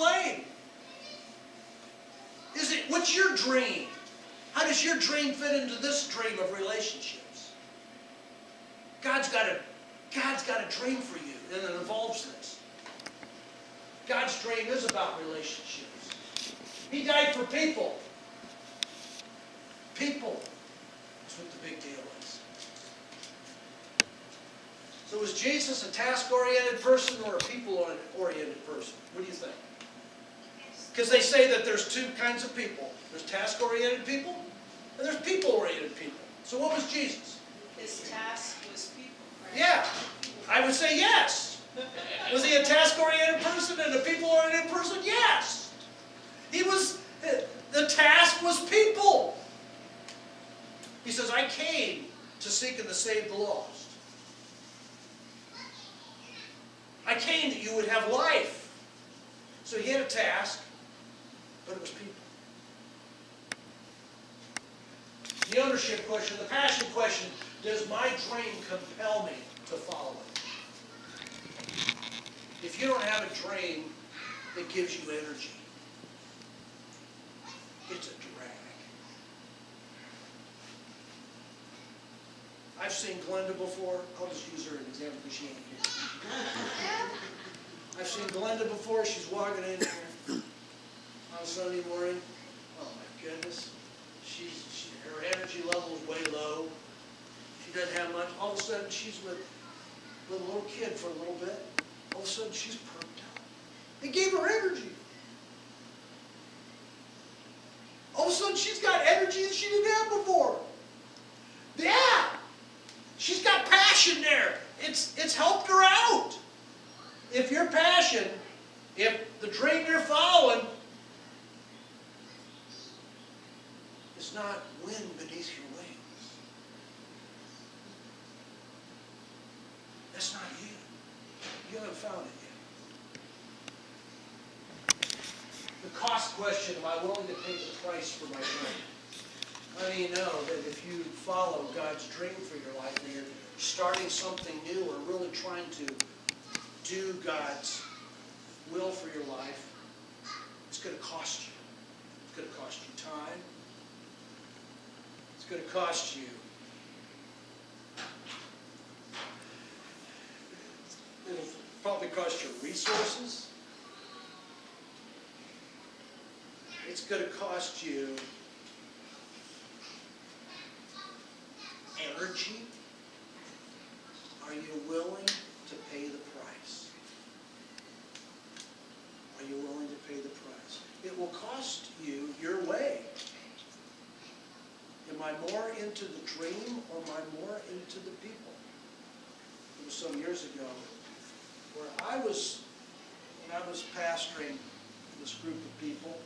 explain. What's your dream? How does your dream fit into this dream of relationships? God's got a dream for you, and it involves this. God's dream is about relationships. He died for people. People. That's what the big deal is. So was Jesus a task-oriented person or a people-oriented person? What do you think? Because they say that there's two kinds of people. There's task-oriented people, and there's people-oriented people. So what was Jesus? His task was people, right? Yeah, I would say yes. Was he a task-oriented person and a people-oriented person? Yes. He was, the task was people. He says, I came to seek and to save the lost. I came that you would have life. So he had a task, but it was people. The ownership question, the passion question, does my dream compel me to follow it? If you don't have a dream that gives you energy, it's a drag. I've seen Glenda before. I'll just use her as an example because she ain't here. I've seen Glenda before. She's walking in here on Sunday morning. Oh my goodness. Her energy level is way low. She doesn't have much. All of a sudden she's with a little kid for a little bit. All of a sudden she's perked up. It gave her energy. All of a sudden she's got energy that she didn't have before. Yeah. She's got passion there. It's helped her out. If your passion, if the dream you're following is not wind beneath your wings, that's not you. You haven't found it yet. The cost question, am I willing to pay the price for my dream? How do you know that if you follow God's dream for your life and you're starting something new or really trying to do God's will for your life, it's going to cost you. It's going to cost you time. It's going to cost you. It'll probably cost you resources. It's going to cost you energy. Are you willing to pay the price? Are you willing to pay the price? It will cost you your way. Am I more into the dream or am I more into the people? It was some years ago where when I was pastoring this group of people,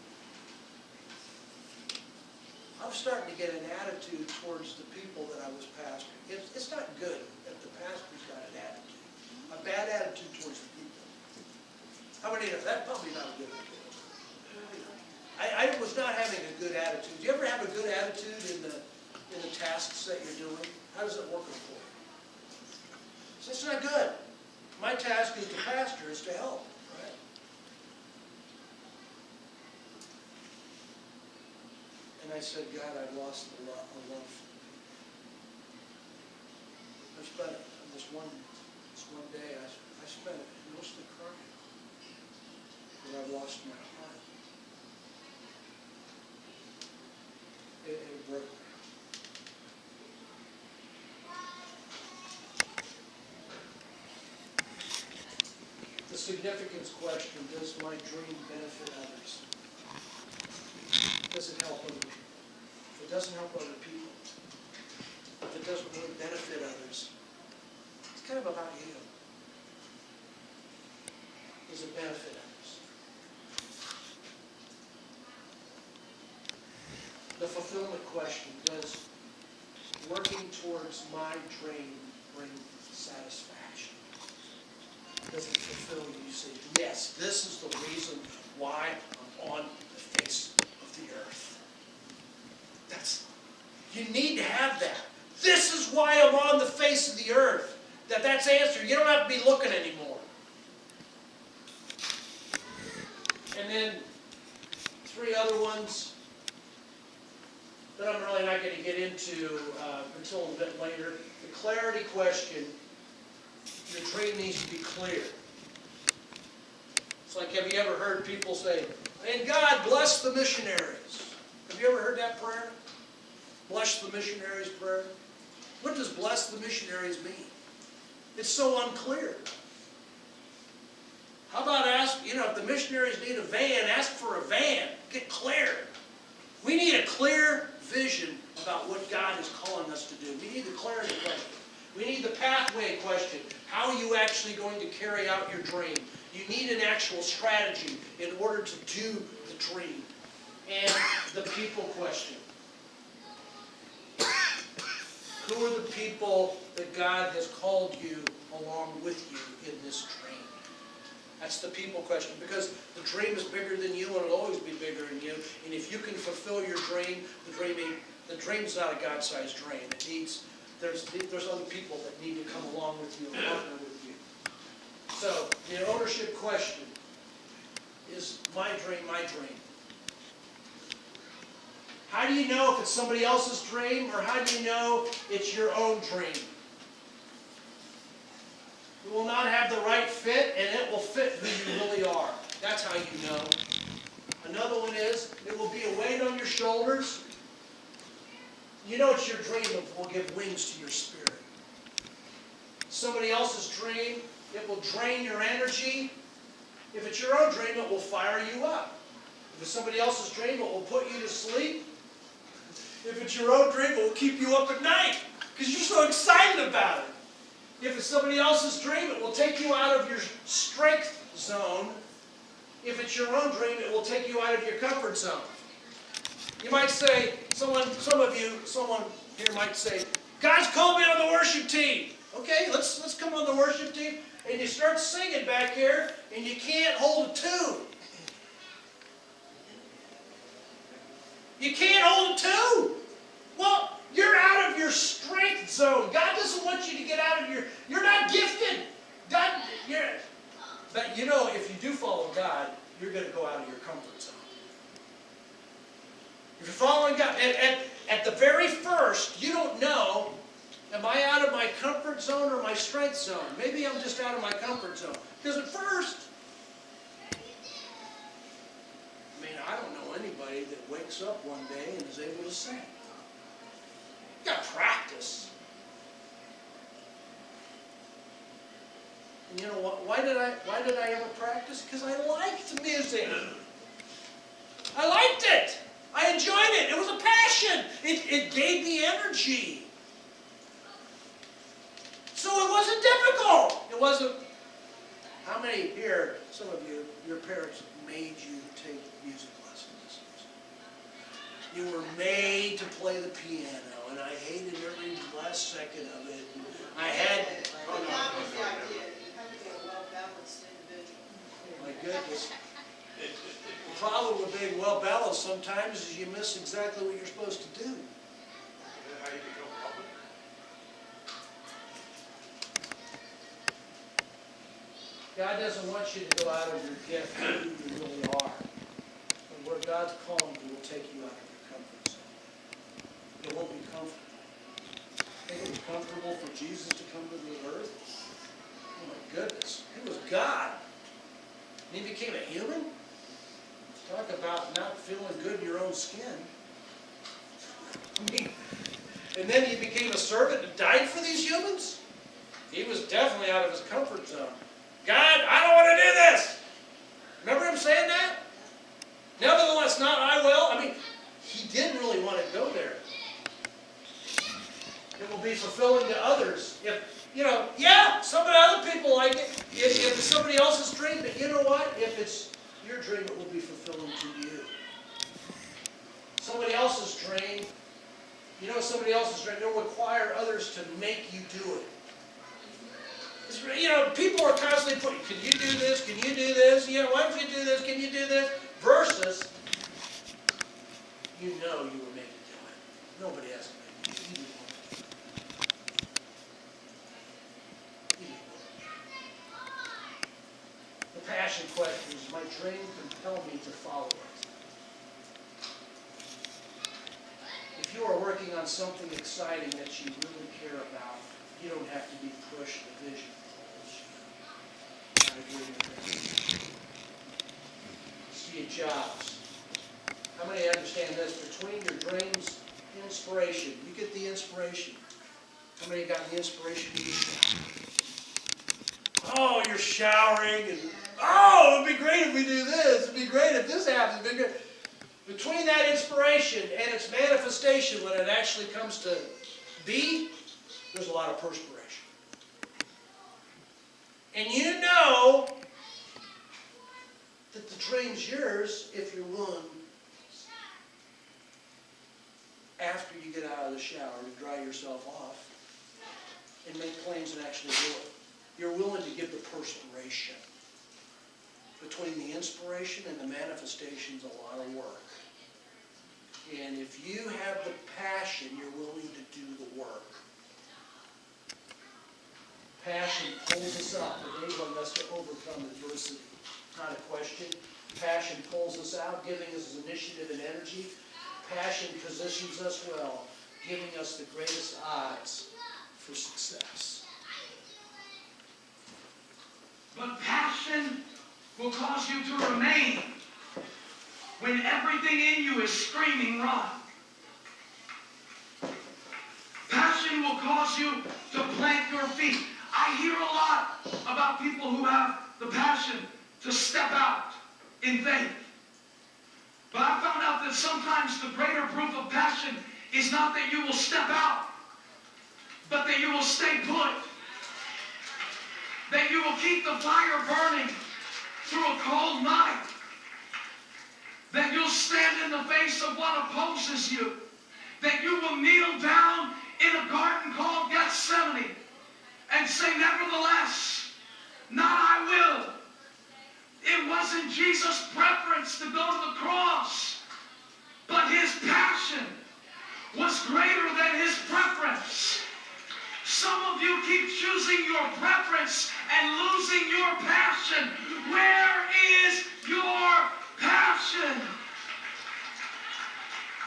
I was starting to get an attitude towards the people that I was pastoring. It's not good if the pastor's got an attitude. A bad attitude towards the people. How many of that's probably not a good idea. I was not having a good attitude. Do you ever have a good attitude in the tasks that you're doing? How does it work for you? So it's not good. My task as the pastor is to help. Right? And I said, God, I've lost a love for the people. I spent this one day, I spent it mostly crying. Because I've lost my heart. It broke me. The significance question, does my dream benefit others? Does it help other people? If it doesn't help other people, if it doesn't really benefit others, it's kind of about you. Does it benefit others? The fulfillment question, does working towards my dream bring satisfaction? Does it fulfill you? You say, yes, this is the reason why I'm on the face of the earth. You need to have that. This is why I'm on the face of the earth. That's answered. You don't have to be looking anymore. And then 3 other ones that I'm really not going to get into until a little bit later. The clarity question, your dream needs to be clear. It's like, have you ever heard people say, and God bless the missionaries? Have you ever heard that prayer? Bless the missionaries prayer? What does bless the missionaries mean? It's so unclear. How about ask, if the missionaries need a van, ask for a van. Get clear. We need a clear vision about what God is calling us to do. We need the clarity question. We need the pathway question. How are you actually going to carry out your dream? You need an actual strategy in order to do the dream. And the people question. Who are the people that God has called you along with you in this dream? That's the people question, because the dream is bigger than you and it'll always be bigger than you. And if you can fulfill your dream, the dream's not a God-sized dream. There's other people that need to come along with you and partner with you. So the ownership question is my dream, my dream. How do you know if it's somebody else's dream, or how do you know it's your own dream? You will not have the right fit, and it will fit who you really are. That's how you know. Another one is, it will be a weight on your shoulders. You know it's your dream that will give wings to your spirit. Somebody else's dream, it will drain your energy. If it's your own dream, it will fire you up. If it's somebody else's dream, it will put you to sleep. If it's your own dream, it will keep you up at night because you're so excited about it. If it's somebody else's dream, it will take you out of your strength zone. If it's your own dream, it will take you out of your comfort zone. You might say, someone here might say, God's called me on the worship team. Okay, let's come on the worship team. And you start singing back here, and you can't hold a tune. You can't hold a tune. Well, you're out of your strength zone. God doesn't want you to get out of you're not gifted. But if you do follow God, you're going to go out of your comfort zone. If you're following God, at the very first, you don't know, am I out of my comfort zone or my strength zone? Maybe I'm just out of my comfort zone. Because at first, I don't know anybody that wakes up one day and is able to sing. You got to practice. And you know what? Why did I ever practice? Because I liked music. I liked it. I enjoyed it. It was a passion. It gave me energy. So it wasn't difficult. It wasn't. How many here, some of you, your parents made you take music lessons? You were made to play the piano, and I hated every last second of it. I had. That was the idea. You have to be a well-balanced individual. Oh my goodness. The problem with being well-balanced sometimes is you miss exactly what you're supposed to do. How you become public? God doesn't want you to go out of your gift to who you really are. And where God's calling you will take you out of your comfort zone. It won't be comfortable. Think it was comfortable for Jesus to come to the earth? Oh my goodness. He was God. And he became a human? Talk about not feeling good in your own skin. And then he became a servant and died for these humans? He was definitely out of his comfort zone. God, I don't want to do this. Remember him saying that? Nevertheless, not I will. He didn't really want to go there. It will be fulfilling to others. Some other people like it. If it's somebody else's dream, but you know what? If it's your dream, it will be fulfilling to you. Somebody else's dream, somebody else's dream, it'll require others to make you do it. People are constantly putting, can you do this? Can you do this? Why don't you do this? Can you do this? Versus, you were made to do it. Nobody has to make you. You didn't want to. You didn't want to. The passion question is, my dream compel help me to follow it. If you are working on something exciting that you really care about, you don't have to be pushed. The vision pulls you. I agree with that. Steve Jobs. How many understand this? Between your dreams, inspiration. You get the inspiration. How many got the inspiration? Oh, you're showering and, oh, it'd be great if we do this. It'd be great if this happens. It'd be great. Between that inspiration and its manifestation, when it actually comes to be, there's a lot of perspiration. And you know that the dream's yours if you're willing, after you get out of the shower, to dry yourself off and make claims and actually do it. You're willing to give the perspiration. Between the inspiration and the manifestation's a lot of work. And if you have the passion, you're willing to do the work. Passion pulls us up, enabling us to overcome adversity. Not a question. Passion pulls us out, giving us initiative and energy. Passion positions us well, giving us the greatest odds for success. But passion will cause you to remain when everything in you is screaming run. Passion will cause you to plant your feet. I hear a lot about people who have the passion to step out in faith. But I found out that sometimes the greater proof of passion is not that you will step out, but that you will stay put. That you will keep the fire burning through a cold night. That you'll stand in the face of what opposes you. That you will kneel down in a garden called Gethsemane and say, nevertheless, not I will. It wasn't Jesus' preference to go to the cross, but his passion was greater than his preference. Some of you keep choosing your preference and losing your passion. Where is your passion?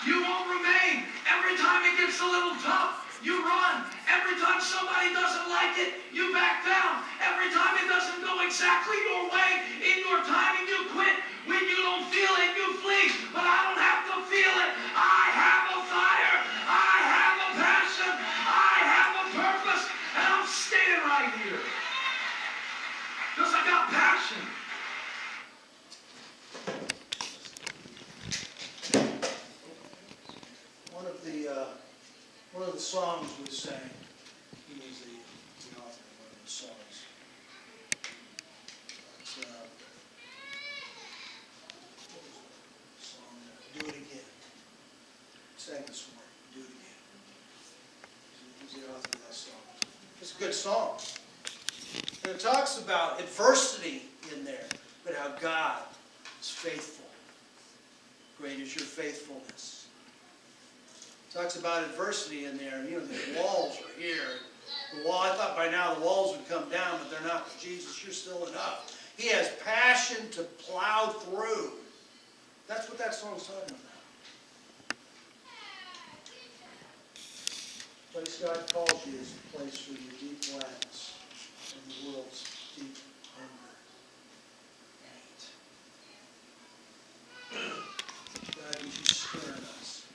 You won't remain. Every time it gets a little tough, you run. Every time somebody doesn't like it, you back down. Every time it doesn't go exactly your way in your timing, you quit. When you don't feel it, you flee. But I don't have to feel it. I have a fire. I have a passion. I have a purpose. And I'm standing right here. Because I got passion. One of the songs we sang, he was the author of one of the songs. It's, what was the song? Do It Again. Sang this morning, Do It Again. He's the author of that song. It's a good song. And it talks about adversity in there, but how God is faithful. Great is your faithfulness. Talks about adversity in there. You know, the walls are here. The wall, I thought by now the walls would come down, but they're not. But Jesus, you're still enough. He has passion to plow through. That's what that song's talking about. The place God calls you is a place for your deep gladness and the world's deep hunger and hate. God, would you stir in us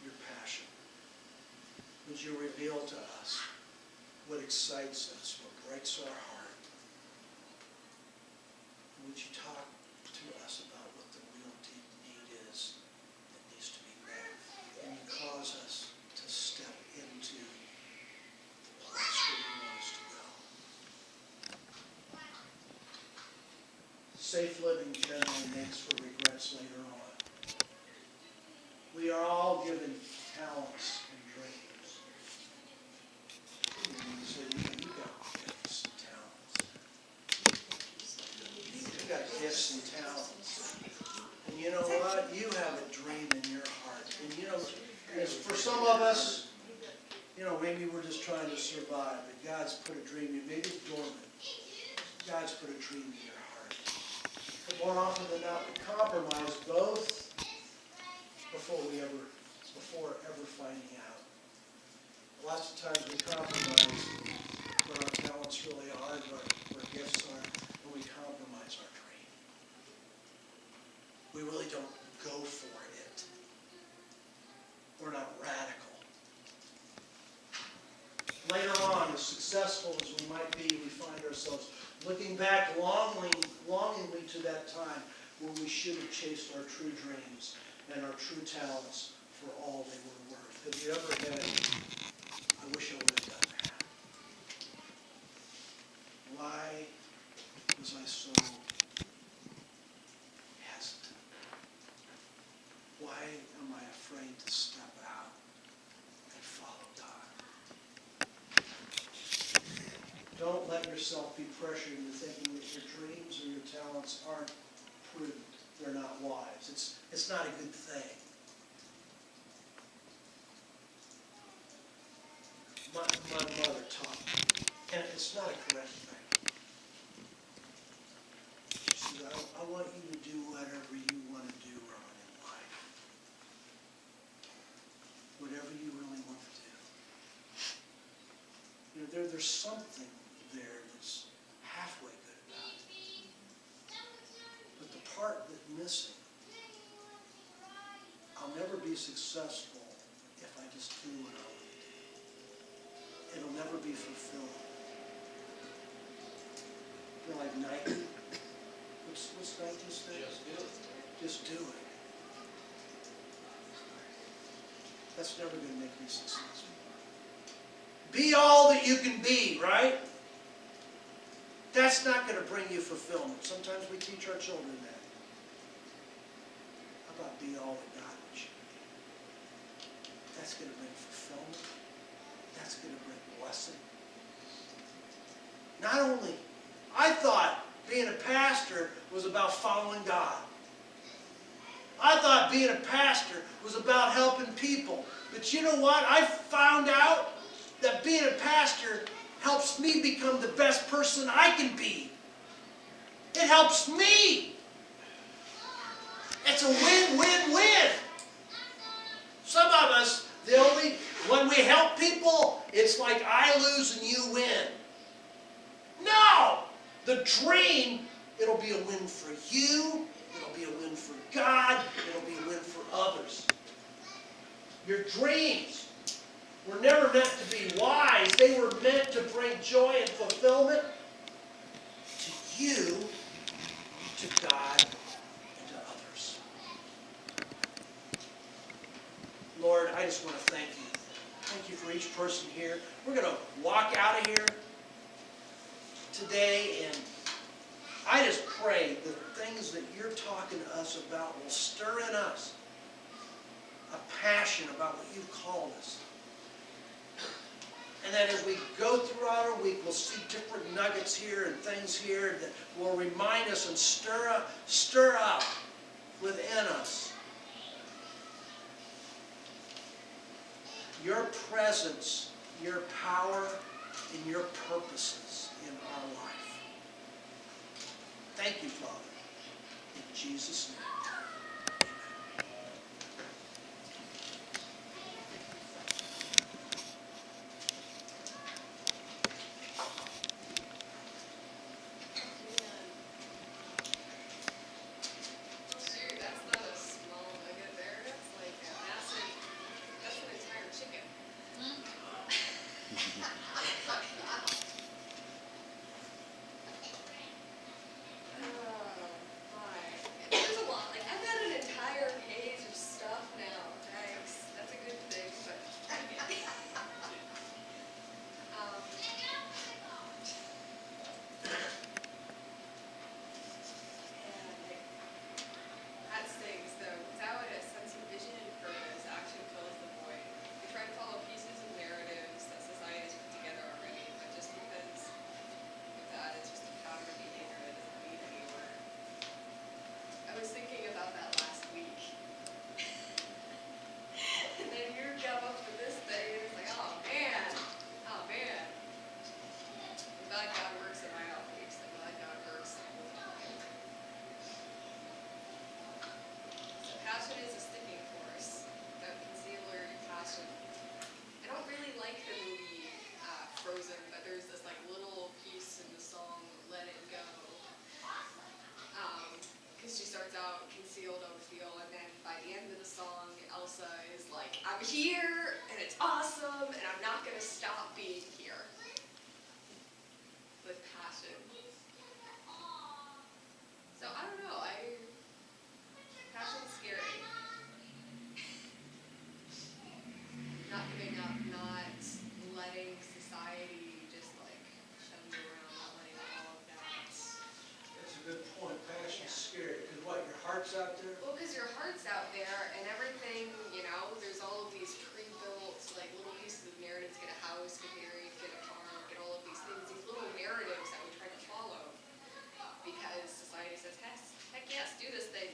your passion? Would you reveal to us what excites us, what breaks our heart? Would you talk to us about what the real deep need is that needs to be met? And you cause us to step into the place where you want us to go. Safe living generally makes for regrets later on. We are all given talents and dreams. And you say, you got gifts and talents. You got gifts and talents. And you know what? You have a dream in your heart. And you know, as for some of us, you know, maybe we're just trying to survive, but God's put a dream in you. Maybe it's dormant. God's put a dream in your heart. But more often than not, we compromise both before ever finding out. Lots of times we compromise what our talents really are, what our gifts are, and we compromise our dream. We really don't go for it. We're not radical. Later on, as successful as we might be, we find ourselves looking back longingly to that time when we should have chased our true dreams and our true talents for all they were worth. Have you ever had, I wish I would have done that? Why was I so hesitant? Why am I afraid to step out and follow God? Don't let yourself be pressured into thinking that your dreams or your talents aren't prudent. They're not wise. It's not a good thing. My mother taught me, and it's not a correct thing. She said, I want you to do whatever you want to do Ron, in life. Whatever you really want to do. You know, there's something there that's halfway good about it. But the part that's missing, I'll never be successful if I just do what I want to do. It'll never be fulfilling. You're like Nike. What's Nike's thing? Just do it. Just do it. That's never going to make me successful. Be all that you can be, right? That's not going to bring you fulfillment. Sometimes we teach our children that. How about be all that God wants you to be? That's going to bring fulfillment. That's going to bring blessing. Not only, I thought being a pastor was about following God. I thought being a pastor was about helping people. But you know what? I found out that being a pastor helps me become the best person I can be. It helps me. It's a win-win-win. Some of us, when we help people, it's like I lose and you win. No! The dream, it'll be a win for you, it'll be a win for God, it'll be a win for others. Your dreams were never meant to be wise. They were meant to bring joy and fulfillment to you, to God, and to others. Lord, I just want to thank you. Thank you for each person here. We're going to walk out of here today, and I just pray the things that you're talking to us about will stir in us a passion about what you've called us. And that as we go throughout our week, we'll see different nuggets here and things here that will remind us and stir up within us your presence, your power, and your purposes in our life. Thank you, Father. In Jesus' name. I'm here and it's awesome and I'm not gonna stop being here. With passion. So I don't know, passion's scary. Not giving up, not letting society just like shove you around, not letting all of that. That's a good point. Passion's scary, because what, your heart's out there? Well, because your heart's out there and everything, you know, there's all of these pre-built, like little pieces of narratives, get a house, get married, get a car, get all of these things, these little narratives that we try to follow. Because society says, heck yes, do this thing.